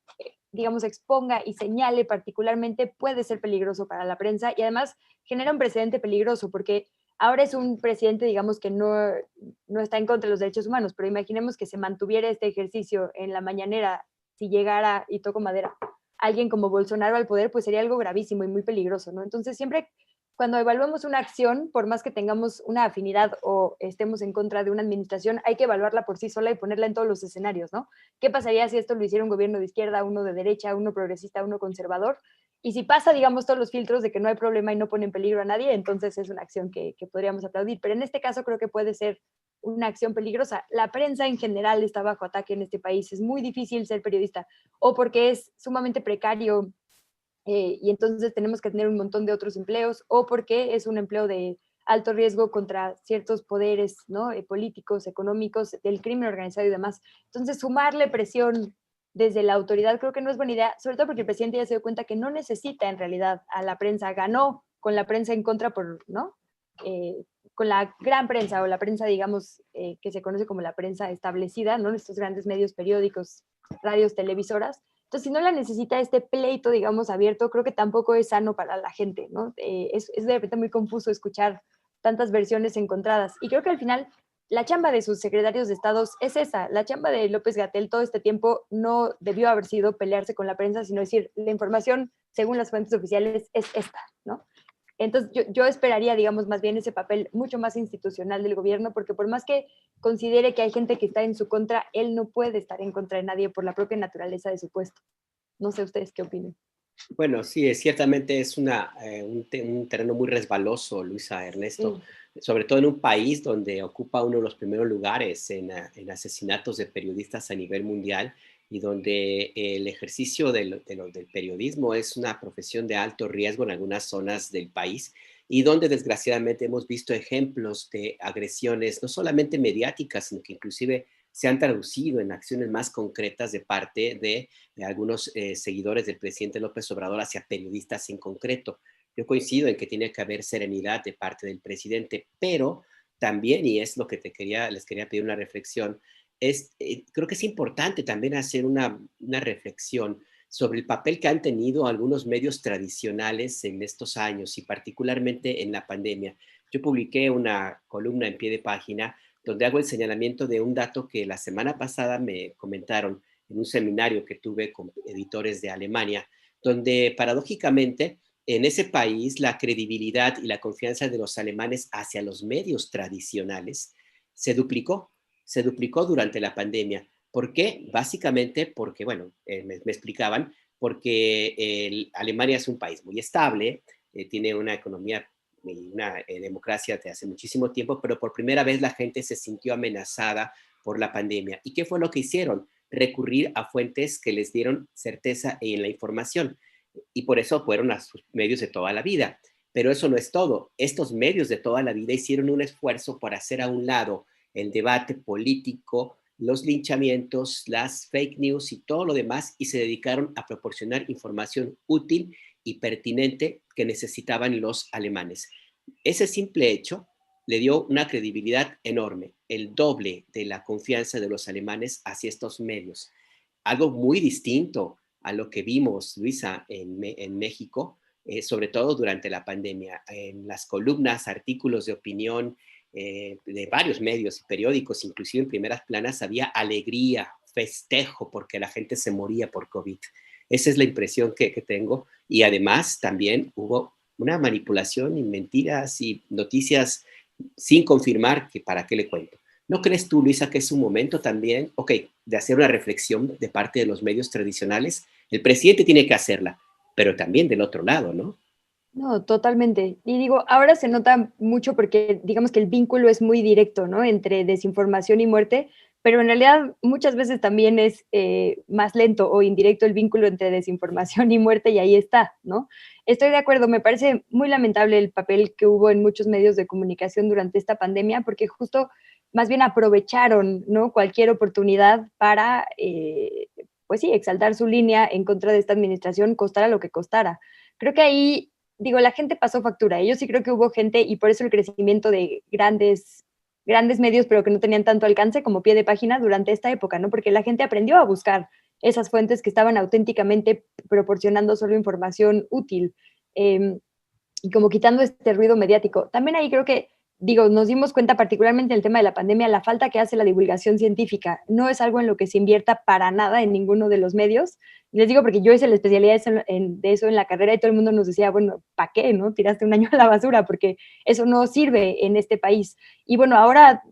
digamos, exponga y señale particularmente puede ser peligroso para la prensa y además genera un precedente peligroso porque ahora es un presidente, digamos, que no está en contra de los derechos humanos, pero imaginemos que se mantuviera este ejercicio en la mañanera si llegara, y toco madera, alguien como Bolsonaro al poder, pues sería algo gravísimo y muy peligroso, ¿no? Entonces, siempre cuando evaluamos una acción, por más que tengamos una afinidad o estemos en contra de una administración, hay que evaluarla por sí sola y ponerla en todos los escenarios, ¿no? ¿Qué pasaría si esto lo hiciera un gobierno de izquierda, uno de derecha, uno progresista, uno conservador? Y si pasa, digamos, todos los filtros de que no hay problema y no pone en peligro a nadie, entonces es una acción que podríamos aplaudir. Pero en este caso creo que puede ser una acción peligrosa. La prensa en general está bajo ataque en este país. Es muy difícil ser periodista o porque es sumamente precario y entonces tenemos que tener un montón de otros empleos o porque es un empleo de alto riesgo contra ciertos poderes, ¿no? Políticos, económicos, del crimen organizado y demás. Entonces, sumarle presión desde la autoridad creo que no es buena idea, sobre todo porque el presidente ya se dio cuenta que no necesita en realidad a la prensa, ganó con la prensa en contra por, ¿no? Con la gran prensa o la prensa, digamos, que se conoce como la prensa establecida, ¿no? Estos grandes medios periódicos, radios, televisoras. Entonces, si no la necesita este pleito, digamos, abierto, creo que tampoco es sano para la gente, ¿no? Es de repente muy confuso escuchar tantas versiones encontradas. Y creo que al final la chamba de sus secretarios de Estado es esa. La chamba de López-Gatell todo este tiempo no debió haber sido pelearse con la prensa, sino decir, la información, según las fuentes oficiales, es esta, ¿no? Entonces, yo esperaría, digamos, más bien ese papel mucho más institucional del gobierno, porque por más que considere que hay gente que está en su contra, él no puede estar en contra de nadie por la propia naturaleza de su puesto. No sé ustedes qué opinan. Bueno, sí, ciertamente es un terreno muy resbaloso, Luisa, Ernesto, sobre todo en un país donde ocupa uno de los primeros lugares en asesinatos de periodistas a nivel mundial y donde el ejercicio del periodismo es una profesión de alto riesgo en algunas zonas del país y donde desgraciadamente hemos visto ejemplos de agresiones no solamente mediáticas, sino que inclusive se han traducido en acciones más concretas de parte de algunos seguidores del presidente López Obrador hacia periodistas en concreto. Yo coincido en que tiene que haber serenidad de parte del presidente, pero también, y es lo que les quería pedir una reflexión, creo que es importante también hacer una reflexión sobre el papel que han tenido algunos medios tradicionales en estos años y particularmente en la pandemia. Yo publiqué una columna en pie de página donde hago el señalamiento de un dato que la semana pasada me comentaron en un seminario que tuve con editores de Alemania, donde paradójicamente en ese país la credibilidad y la confianza de los alemanes hacia los medios tradicionales se duplicó durante la pandemia. ¿Por qué? Básicamente porque, bueno, me explicaban, porque Alemania es un país muy estable, tiene una economía y una democracia de hace muchísimo tiempo, pero por primera vez la gente se sintió amenazada por la pandemia. ¿Y qué fue lo que hicieron? Recurrir a fuentes que les dieron certeza en la información. Y por eso fueron a sus medios de toda la vida. Pero eso no es todo. Estos medios de toda la vida hicieron un esfuerzo por hacer a un lado el debate político, los linchamientos, las fake news y todo lo demás, y se dedicaron a proporcionar información útil y pertinente que necesitaban los alemanes. Ese simple hecho le dio una credibilidad enorme, el doble de la confianza de los alemanes hacia estos medios. Algo muy distinto a lo que vimos, Luisa, en México, sobre todo durante la pandemia. En las columnas, artículos de opinión de varios medios y periódicos, inclusive en primeras planas, había alegría, festejo, porque la gente se moría por COVID. Esa es la impresión que tengo. Y además también hubo una manipulación y mentiras y noticias sin confirmar que para qué le cuento. ¿No crees tú, Luisa, que es un momento también, de hacer una reflexión de parte de los medios tradicionales? El presidente tiene que hacerla, pero también del otro lado, ¿no? No, totalmente. Y digo, ahora se nota mucho porque digamos que el vínculo es muy directo, ¿no? Entre desinformación y muerte, pero en realidad muchas veces también es más lento o indirecto el vínculo entre desinformación y muerte y ahí está, ¿no? Estoy de acuerdo, me parece muy lamentable el papel que hubo en muchos medios de comunicación durante esta pandemia porque justo más bien aprovecharon, ¿no? Cualquier oportunidad para, pues sí, exaltar su línea en contra de esta administración, costara lo que costara. Creo que ahí digo, la gente pasó factura. Yo sí creo que hubo gente y por eso el crecimiento de grandes medios, pero que no tenían tanto alcance como pie de página durante esta época, ¿no? Porque la gente aprendió a buscar esas fuentes que estaban auténticamente proporcionando solo información útil y como quitando este ruido mediático. También ahí creo que, digo, nos dimos cuenta particularmente en el tema de la pandemia, la falta que hace la divulgación científica. No es algo en lo que se invierta para nada en ninguno de los medios. Les digo porque yo hice la especialidad de eso en la carrera y todo el mundo nos decía, bueno, ¿para qué? ¿No? Tiraste un año a la basura porque eso no sirve en este país. Y bueno, ahora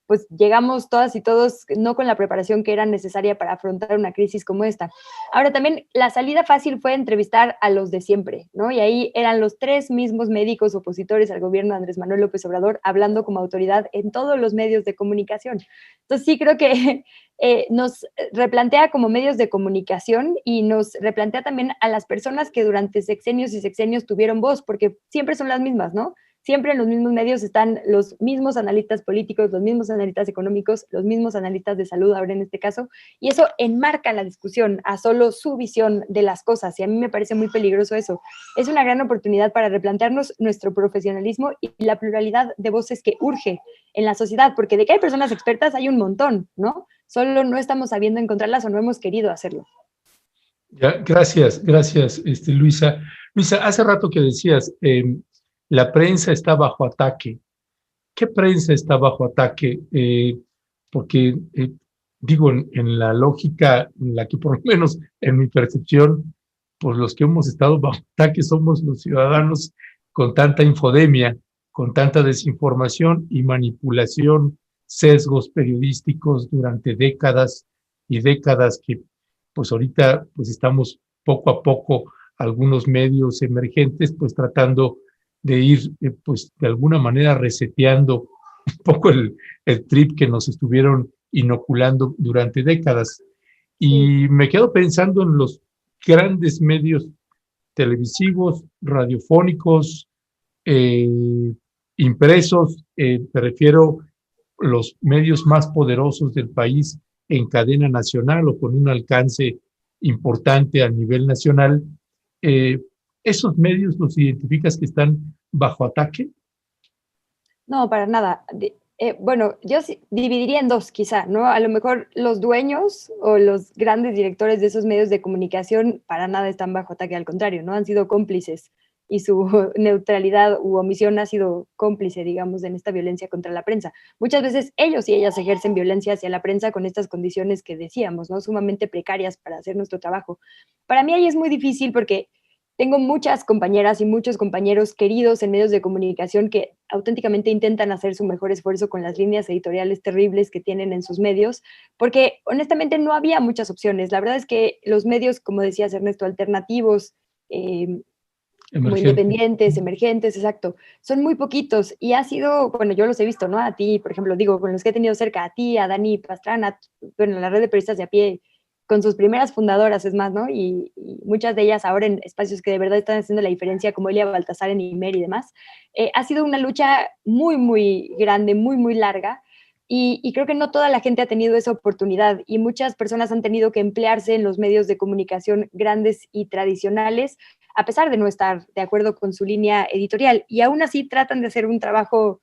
pues llegamos todas y todos no con la preparación que era necesaria para afrontar una crisis como esta. Ahora también la salida fácil fue entrevistar a los de siempre, ¿no? Y ahí eran los tres mismos médicos opositores al gobierno de Andrés Manuel López Obrador hablando como autoridad en todos los medios de comunicación. Entonces sí creo que nos replantea como medios de comunicación y nos replantea también a las personas que durante sexenios y sexenios tuvieron voz, porque siempre son las mismas, ¿no? Siempre en los mismos medios están los mismos analistas políticos, los mismos analistas económicos, los mismos analistas de salud ahora en este caso, y eso enmarca la discusión a solo su visión de las cosas, y a mí me parece muy peligroso eso. Es una gran oportunidad para replantearnos nuestro profesionalismo y la pluralidad de voces que urge en la sociedad, porque de que hay personas expertas hay un montón, ¿no? Solo no estamos sabiendo encontrarlas o no hemos querido hacerlo. Ya, gracias, Luisa. Luisa, hace rato que decías, la prensa está bajo ataque. ¿Qué prensa está bajo ataque? Porque, digo, en la lógica en la que por lo menos en mi percepción, pues los que hemos estado bajo ataque somos los ciudadanos con tanta infodemia, con tanta desinformación y manipulación, sesgos periodísticos durante décadas y décadas que pues ahorita pues estamos poco a poco algunos medios emergentes pues tratando de ir pues de alguna manera reseteando un poco el trip que nos estuvieron inoculando durante décadas. Y me quedo pensando en los grandes medios televisivos, radiofónicos, eh, impresos, me refiero los medios más poderosos del país en cadena nacional o con un alcance importante a nivel nacional, ¿esos medios los identificas que están bajo ataque? No, para nada. Bueno, yo dividiría en dos quizá, ¿no? A lo mejor los dueños o los grandes directores de esos medios de comunicación para nada están bajo ataque, al contrario, ¿no? Han sido cómplices y su neutralidad u omisión ha sido cómplice, digamos, en esta violencia contra la prensa. Muchas veces ellos y ellas ejercen violencia hacia la prensa con estas condiciones que decíamos, ¿no? Sumamente precarias para hacer nuestro trabajo. Para mí ahí es muy difícil porque tengo muchas compañeras y muchos compañeros queridos en medios de comunicación que auténticamente intentan hacer su mejor esfuerzo con las líneas editoriales terribles que tienen en sus medios, porque honestamente no había muchas opciones. La verdad es que los medios, como decías Ernesto, alternativos, como independientes, emergentes, exacto, son muy poquitos y ha sido, bueno, yo los he visto, ¿no? A ti, por ejemplo, digo, con los que he tenido cerca, a ti, a Dani Pastrana, bueno, la red de periodistas de a pie, con sus primeras fundadoras, es más, ¿no? Y muchas de ellas ahora en espacios que de verdad están haciendo la diferencia, como Elia Baltasar en Imer y demás. Ha sido una lucha muy, muy grande, muy, muy larga, y creo que no toda la gente ha tenido esa oportunidad, y muchas personas han tenido que emplearse en los medios de comunicación grandes y tradicionales, a pesar de no estar de acuerdo con su línea editorial, y aún así tratan de hacer un trabajo,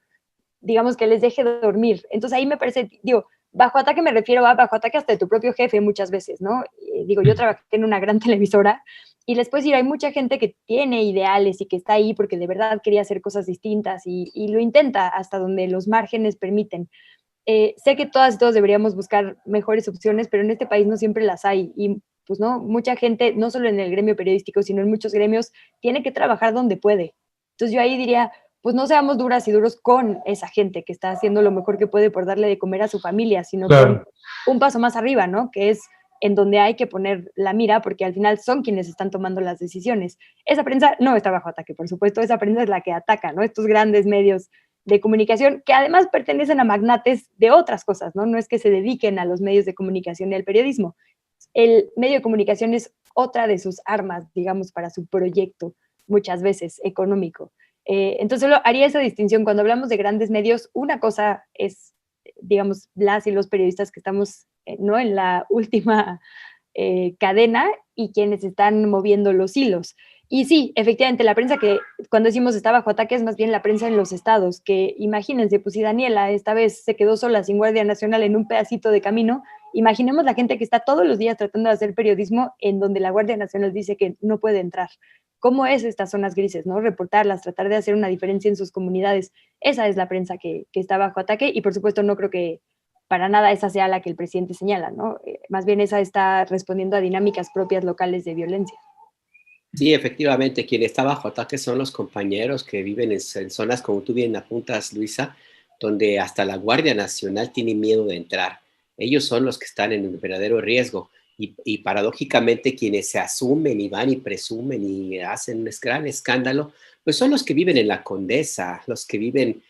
digamos, que les deje dormir. Entonces ahí me parece, digo, bajo ataque me refiero a bajo ataque hasta de tu propio jefe muchas veces, ¿no? Digo, yo trabajé en una gran televisora y les puedo decir, hay mucha gente que tiene ideales y que está ahí porque de verdad quería hacer cosas distintas y lo intenta hasta donde los márgenes permiten. Sé que todas y todos deberíamos buscar mejores opciones, pero en este país no siempre las hay y pues no, mucha gente, no solo en el gremio periodístico, sino en muchos gremios, tiene que trabajar donde puede. Entonces yo ahí diría, pues no seamos duras y duros con esa gente que está haciendo lo mejor que puede por darle de comer a su familia, sino Claro. con un paso más arriba, ¿no? Que es en donde hay que poner la mira, porque al final son quienes están tomando las decisiones. Esa prensa no está bajo ataque, por supuesto, esa prensa es la que ataca, ¿no? Estos grandes medios de comunicación que además pertenecen a magnates de otras cosas, ¿no? No es que se dediquen a los medios de comunicación y al periodismo. El medio de comunicación es otra de sus armas, digamos, para su proyecto, muchas veces económico. Entonces, haría esa distinción. Cuando hablamos de grandes medios, una cosa es, digamos, las y los periodistas que estamos ¿no? en la última cadena y quienes están moviendo los hilos. Y sí, efectivamente, la prensa que cuando decimos está bajo ataque es más bien la prensa en los estados, que imagínense, pues si Daniela esta vez se quedó sola sin Guardia Nacional en un pedacito de camino, imaginemos la gente que está todos los días tratando de hacer periodismo en donde la Guardia Nacional dice que no puede entrar. ¿Cómo es estas zonas grises, no? Reportarlas, tratar de hacer una diferencia en sus comunidades. Esa es la prensa que está bajo ataque y por supuesto no creo que para nada esa sea la que el presidente señala, ¿no? Más bien esa está respondiendo a dinámicas propias locales de violencia. Sí, efectivamente, quien está bajo ataque son los compañeros que viven en zonas, como tú bien apuntas, Luisa, donde hasta la Guardia Nacional tiene miedo de entrar. Ellos son los que están en un verdadero riesgo y paradójicamente quienes se asumen y van y presumen y hacen un gran escándalo, pues son los que viven en la Condesa, los que viven,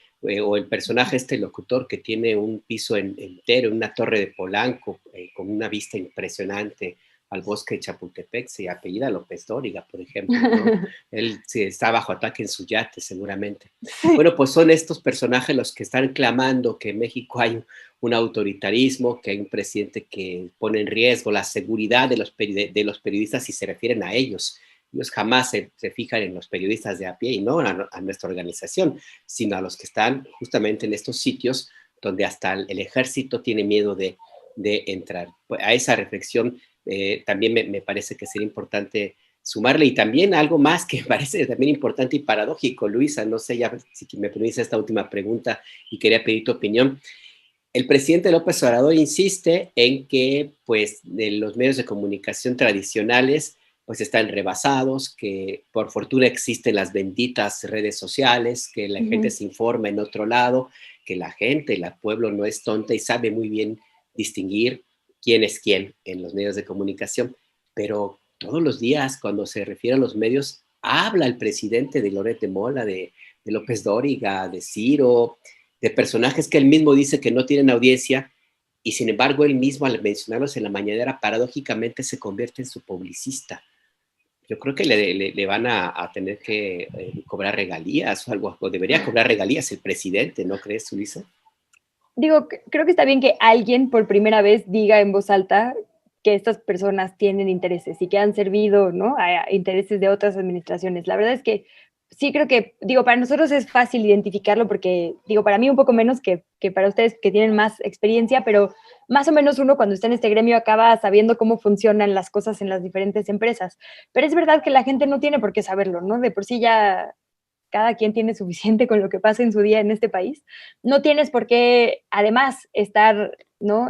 o el personaje este locutor que tiene un piso entero, una torre de Polanco, con una vista impresionante al bosque de Chapultepec, se apellida López Dóriga, por ejemplo, ¿no? Él sí está bajo ataque en su yate, seguramente. Bueno, pues son estos personajes los que están clamando que en México hay un autoritarismo, que hay un presidente que pone en riesgo la seguridad de los periodistas y se refieren a ellos. Ellos jamás se fijan en los periodistas de a pie y no a nuestra organización, sino a los que están justamente en estos sitios donde hasta el ejército tiene miedo de entrar. A esa reflexión también me parece que sería importante sumarle, y también algo más que me parece también importante y paradójico, Luisa, no sé ya si me permites esta última pregunta y quería pedir tu opinión. El presidente López Obrador insiste en que pues, los medios de comunicación tradicionales pues, están rebasados, que por fortuna existen las benditas redes sociales, que la gente se informa en otro lado, que la gente, el pueblo no es tonta y sabe muy bien distinguir quién es quién en los medios de comunicación, pero todos los días cuando se refiere a los medios, habla el presidente de Loret de Mola, de López Dóriga, de Ciro, de personajes que él mismo dice que no tienen audiencia, y sin embargo él mismo al mencionarlos en la mañanera paradójicamente se convierte en su publicista. Yo creo que le van a tener que cobrar regalías o algo, o debería cobrar regalías el presidente, ¿no crees, Luisa? Digo, creo que está bien que alguien por primera vez diga en voz alta que estas personas tienen intereses y que han servido, ¿no? A intereses de otras administraciones. La verdad es que sí creo que, digo, para nosotros es fácil identificarlo porque, digo, para mí un poco menos que para ustedes que tienen más experiencia, pero más o menos uno cuando está en este gremio acaba sabiendo cómo funcionan las cosas en las diferentes empresas. Pero es verdad que la gente no tiene por qué saberlo, ¿no? De por sí ya cada quien tiene suficiente con lo que pasa en su día en este país. No tienes por qué, además, estar, ¿no?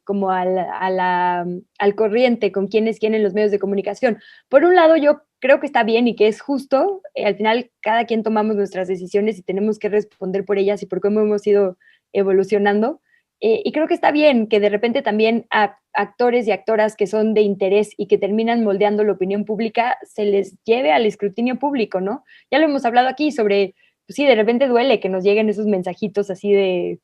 Como al corriente con quién es quién en los medios de comunicación. Por un lado, yo creo que está bien y que es justo. Al final, cada quien tomamos nuestras decisiones y tenemos que responder por ellas y por cómo hemos ido evolucionando. Y creo que está bien que de repente también a actores y actoras que son de interés y que terminan moldeando la opinión pública se les lleve al escrutinio público, ¿no? Ya lo hemos hablado aquí sobre, pues sí, de repente duele que nos lleguen esos mensajitos así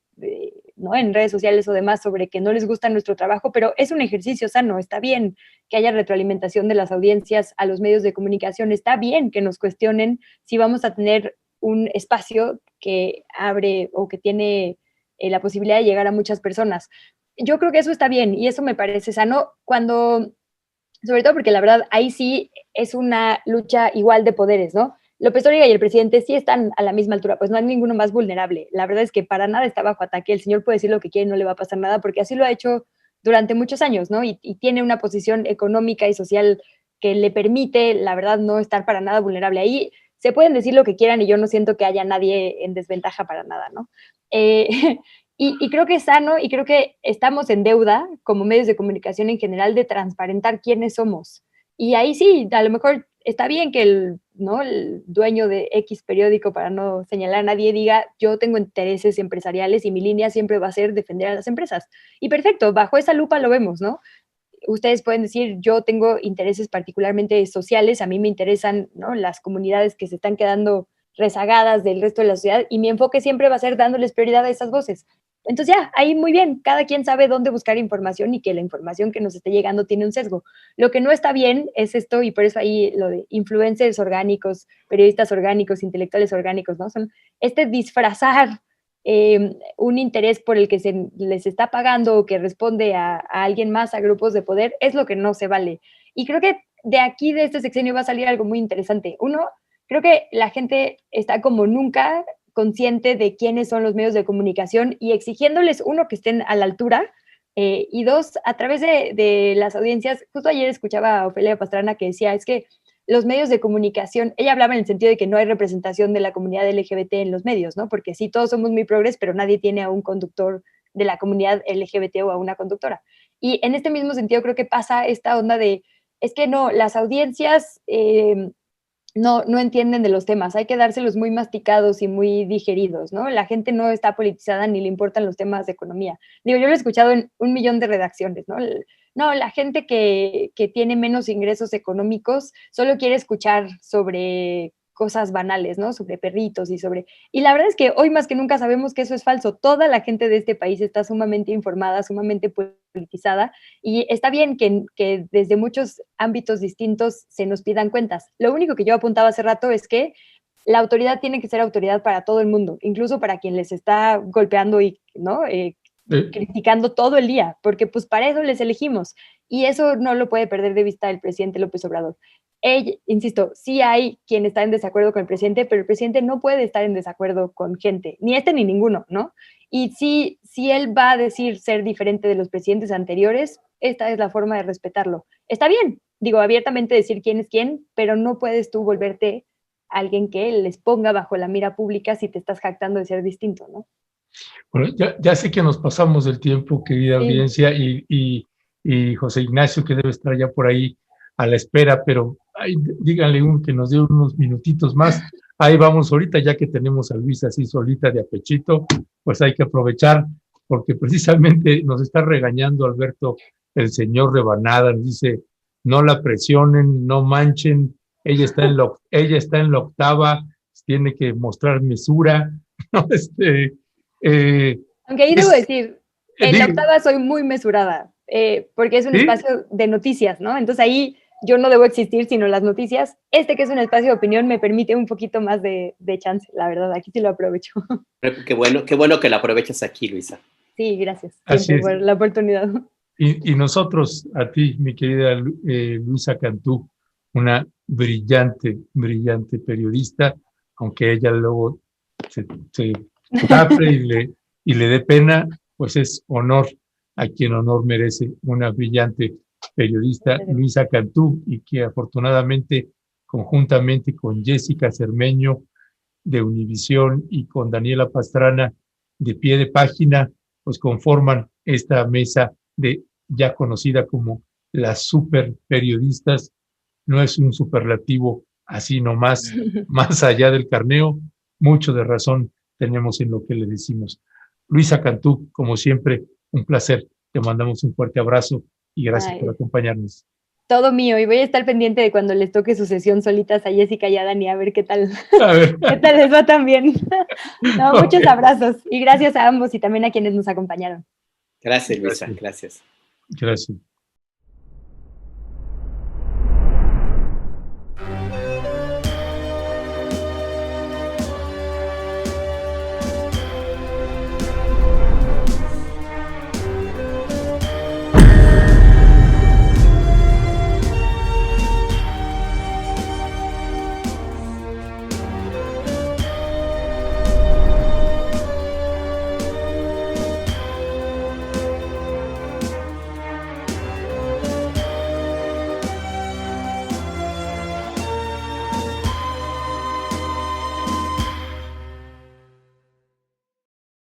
¿no? En redes sociales o demás sobre que no les gusta nuestro trabajo, pero es un ejercicio sano, está bien que haya retroalimentación de las audiencias a los medios de comunicación, está bien que nos cuestionen si vamos a tener un espacio que abre o que tiene la posibilidad de llegar a muchas personas. Yo creo que eso está bien y eso me parece sano sobre todo porque la verdad ahí sí es una lucha igual de poderes, ¿no? López Dóriga y el presidente sí están a la misma altura, pues no hay ninguno más vulnerable. La verdad es que para nada está bajo ataque, el señor puede decir lo que quiere y no le va a pasar nada porque así lo ha hecho durante muchos años, ¿no? Y tiene una posición económica y social que le permite, la verdad, no estar para nada vulnerable. Ahí se pueden decir lo que quieran y yo no siento que haya nadie en desventaja para nada, ¿no? Y creo que es sano y creo que estamos en deuda como medios de comunicación en general de transparentar quiénes somos. Y ahí sí, a lo mejor está bien que el dueño de X periódico, para no señalar a nadie, diga, yo tengo intereses empresariales y mi línea siempre va a ser defender a las empresas. Y perfecto, bajo esa lupa lo vemos, ¿no? Ustedes pueden decir, yo tengo intereses particularmente sociales, a mí me interesan, ¿no?, las comunidades que se están quedando rezagadas del resto de la sociedad, y mi enfoque siempre va a ser dándoles prioridad a esas voces. Entonces ya, ahí muy bien, cada quien sabe dónde buscar información y que la información que nos esté llegando tiene un sesgo. Lo que no está bien es esto, y por eso ahí lo de influencers orgánicos, periodistas orgánicos, intelectuales orgánicos, ¿no? Son disfrazar un interés por el que se les está pagando o que responde a alguien más, a grupos de poder, es lo que no se vale. Y creo que de aquí, de este sexenio, va a salir algo muy interesante. Uno, creo que la gente está como nunca consciente de quiénes son los medios de comunicación y exigiéndoles, uno, que estén a la altura, y dos, a través de las audiencias. Justo ayer escuchaba a Ofelia Pastrana que decía, es que los medios de comunicación, ella hablaba en el sentido de que no hay representación de la comunidad LGBT en los medios, ¿no? Porque sí, todos somos muy progres, pero nadie tiene a un conductor de la comunidad LGBT o a una conductora. Y en este mismo sentido creo que pasa esta onda de, es que no, las audiencias no entienden de los temas, hay que dárselos muy masticados y muy digeridos, ¿no? La gente no está politizada ni le importan los temas de economía. Digo, yo lo he escuchado en 1,000,000 de redacciones, ¿no? No, la gente que tiene menos ingresos económicos solo quiere escuchar sobre cosas banales, ¿no? Sobre perritos y la verdad es que hoy más que nunca sabemos que eso es falso. Toda la gente de este país está sumamente informada, sumamente politizada, y está bien que desde muchos ámbitos distintos se nos pidan cuentas. Lo único que yo apuntaba hace rato es que la autoridad tiene que ser autoridad para todo el mundo, incluso para quien les está golpeando y, ¿no?, criticando todo el día, porque pues para eso les elegimos, y eso no lo puede perder de vista el presidente López Obrador. Insisto, sí hay quien está en desacuerdo con el presidente, pero el presidente no puede estar en desacuerdo con gente, ni este ni ninguno, ¿no? Y si él va a decir ser diferente de los presidentes anteriores, esta es la forma de respetarlo. Está bien, digo, abiertamente decir quién es quién, pero no puedes tú volverte alguien que les ponga bajo la mira pública si te estás jactando de ser distinto, ¿no? Bueno, ya sé que nos pasamos del tiempo, querida audiencia, y José Ignacio, que debe estar ya por ahí a la espera, pero díganle que nos dé unos minutitos más. Ahí vamos ahorita, ya que tenemos a Luisa así solita de apechito, pues hay que aprovechar, porque precisamente nos está regañando Alberto, el señor Rebanada, nos dice, no la presionen, no manchen, ella está en la octava, tiene que mostrar mesura, ¿no? Aunque ahí debo decir, en la octava soy muy mesurada, porque es un espacio de noticias, ¿no? Entonces ahí yo no debo existir sino las noticias. Que es un espacio de opinión, me permite un poquito más de chance, la verdad, aquí sí lo aprovecho. Qué bueno que la aprovechas aquí, Luisa. Sí, gracias por la oportunidad. Y nosotros, a ti, mi querida Luisa Cantú, una brillante periodista, aunque ella luego se tape y le dé pena, pues es honor a quien honor merece, una brillante periodista, Luisa Cantú, y que afortunadamente, conjuntamente con Jessica Cermeño de Univisión y con Daniela Pastrana de Pie de Página, pues conforman esta mesa ya conocida como las super periodistas. No es un superlativo así nomás, más allá del carneo, mucho de razón tenemos en lo que le decimos. Luisa Cantú, como siempre, un placer. Te mandamos un fuerte abrazo y gracias por acompañarnos. Todo mío, y voy a estar pendiente de cuando les toque su sesión solitas a Jessica y a Dani, a ver qué tal les va también. No, muchos abrazos y gracias a ambos y también a quienes nos acompañaron. Gracias, Luisa, gracias. Gracias.